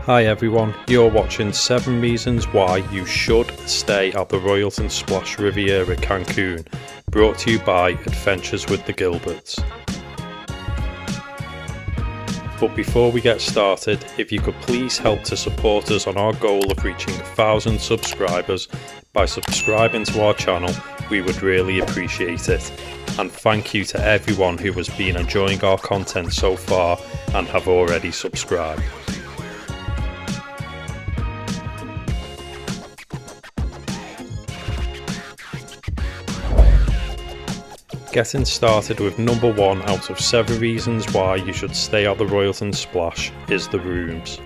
Hi everyone, you're watching 7 reasons why you should stay at the Royalton Splash Riviera Cancun, brought to you by Adventures with the Gilberts. But before we get started, if you could please help to support us on our goal of reaching 1,000 subscribers by subscribing to our channel, we would really appreciate it. And thank you to everyone who has been enjoying our content so far and have already subscribed. Getting started with number 1 out of 7 reasons why you should stay at the Royalton Splash is the rooms.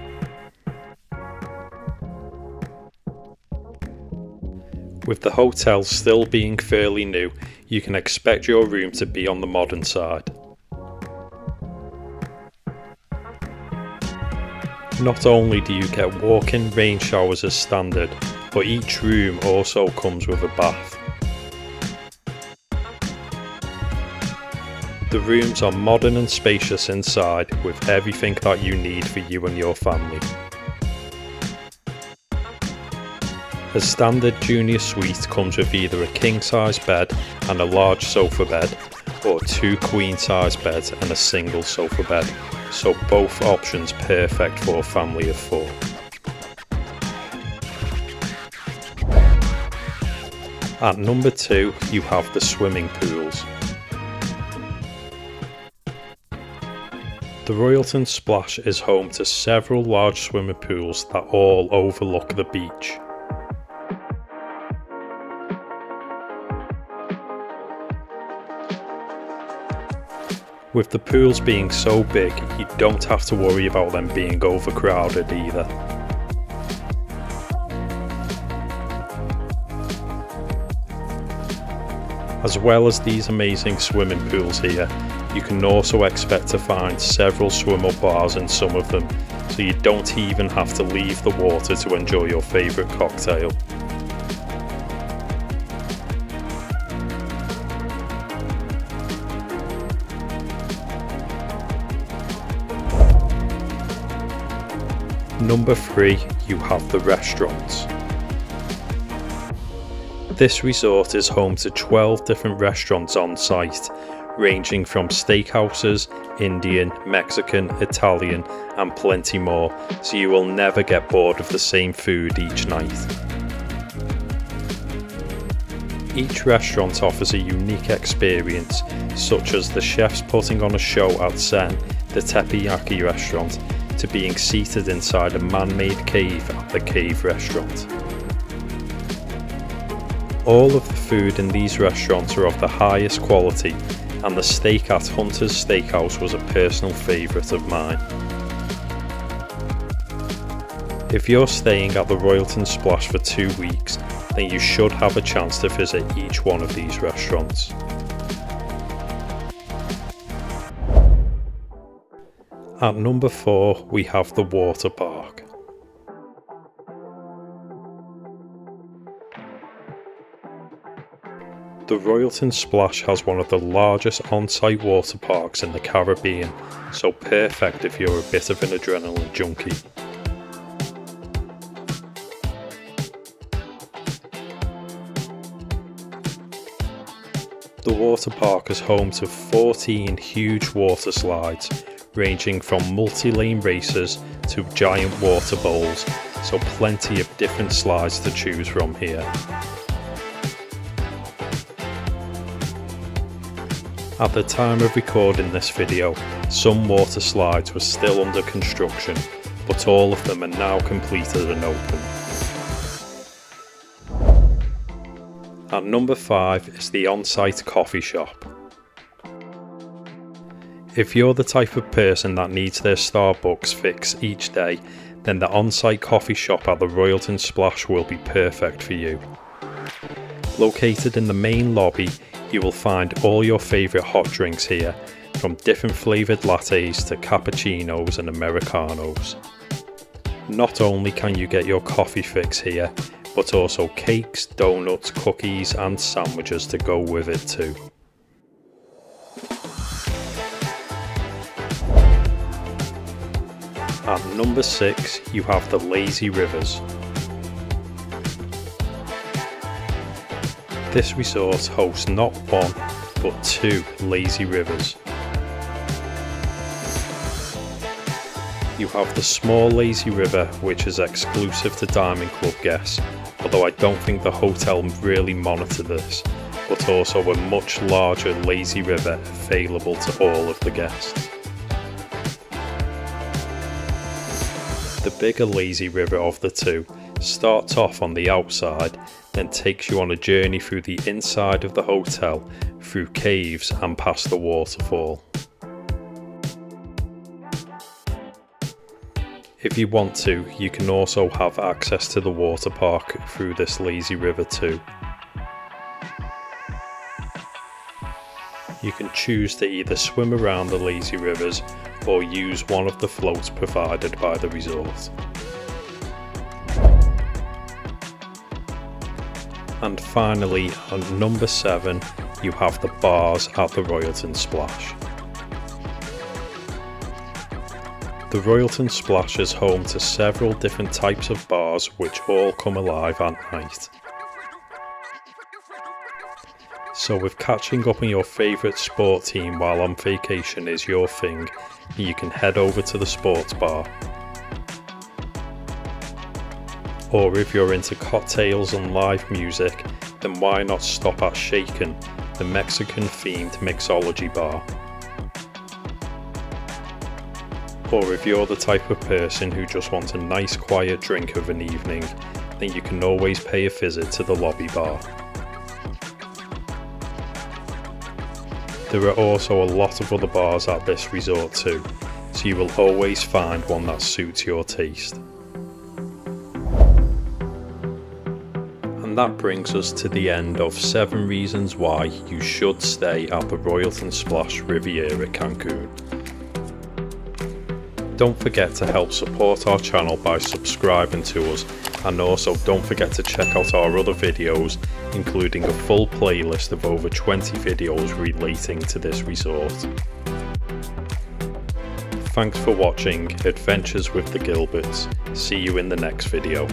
With the hotel still being fairly new, you can expect your room to be on the modern side. Not only do you get walk-in rain showers as standard, but each room also comes with a bath. The rooms are modern and spacious inside, with everything that you need for you and your family. A standard junior suite comes with either a king-size bed and a large sofa bed, or 2 queen-size beds and a single sofa bed, so both options perfect for a family of 4. At number 2, you have the swimming pools. The Royalton Splash is home to several large swimming pools that all overlook the beach. With the pools being so big, you don't have to worry about them being overcrowded either. As well as these amazing swimming pools here, you can also expect to find several swim-up bars in some of them, so you don't even have to leave the water to enjoy your favourite cocktail. Number 3, you have the restaurants. This resort is home to 12 different restaurants on site, ranging from steakhouses, Indian, Mexican, Italian and plenty more, so you will never get bored of the same food each night. Each restaurant offers a unique experience, such as the chefs putting on a show at Sen, the teppanyaki restaurant, to being seated inside a man-made cave at the Cave restaurant. All of the food in these restaurants are of the highest quality, and the steak at Hunter's Steakhouse was a personal favourite of mine. If you're staying at the Royalton Splash for 2 weeks, then you should have a chance to visit each one of these restaurants. At number 4, we have the water park. The Royalton Splash has one of the largest on-site water parks in the Caribbean, so perfect if you're a bit of an adrenaline junkie. The water park is home to 14 huge water slides, ranging from multi-lane races to giant water bowls, so plenty of different slides to choose from here. At the time of recording this video, some water slides were still under construction, but all of them are now completed and open. At number 5 is the Onsite coffee shop. If you're the type of person that needs their Starbucks fix each day, then the Onsite coffee shop at the Royalton Splash will be perfect for you. Located in the main lobby, you will find all your favourite hot drinks here, from different flavoured lattes to cappuccinos and Americanos. Not only can you get your coffee fix here, but also cakes, donuts, cookies and sandwiches to go with it too. At number 6 you have the lazy rivers. This resort hosts not one but 2 lazy rivers. You have the small lazy river, which is exclusive to Diamond Club guests, although I don't think the hotel really monitor this, but also a much larger lazy river available to all of the guests. The bigger lazy river of the 2 starts off on the outside, then takes you on a journey through the inside of the hotel, through caves and past the waterfall. If you want to, you can also have access to the water park through this lazy river too. You can choose to either swim around the lazy rivers or use one of the floats provided by the resort. And finally, on number 7, you have the bars at the Royalton Splash. The Royalton Splash is home to several different types of bars which all come alive at night. So if catching up on your favourite sport team while on vacation is your thing, you can head over to the sports bar. Or if you're into cocktails and live music, then why not stop at Shaken, the Mexican themed mixology bar. Or if you're the type of person who just wants a nice quiet drink of an evening, then you can always pay a visit to the lobby bar. There are also a lot of other bars at this resort too, so you will always find one that suits your taste. And that brings us to the end of 7 reasons why you should stay at the Royalton Splash Riviera Cancun. Don't forget to help support our channel by subscribing to us, and also don't forget to check out our other videos, including a full playlist of over 20 videos relating to this resort. Thanks for watching Adventures with the Gilberts. See you in the next video.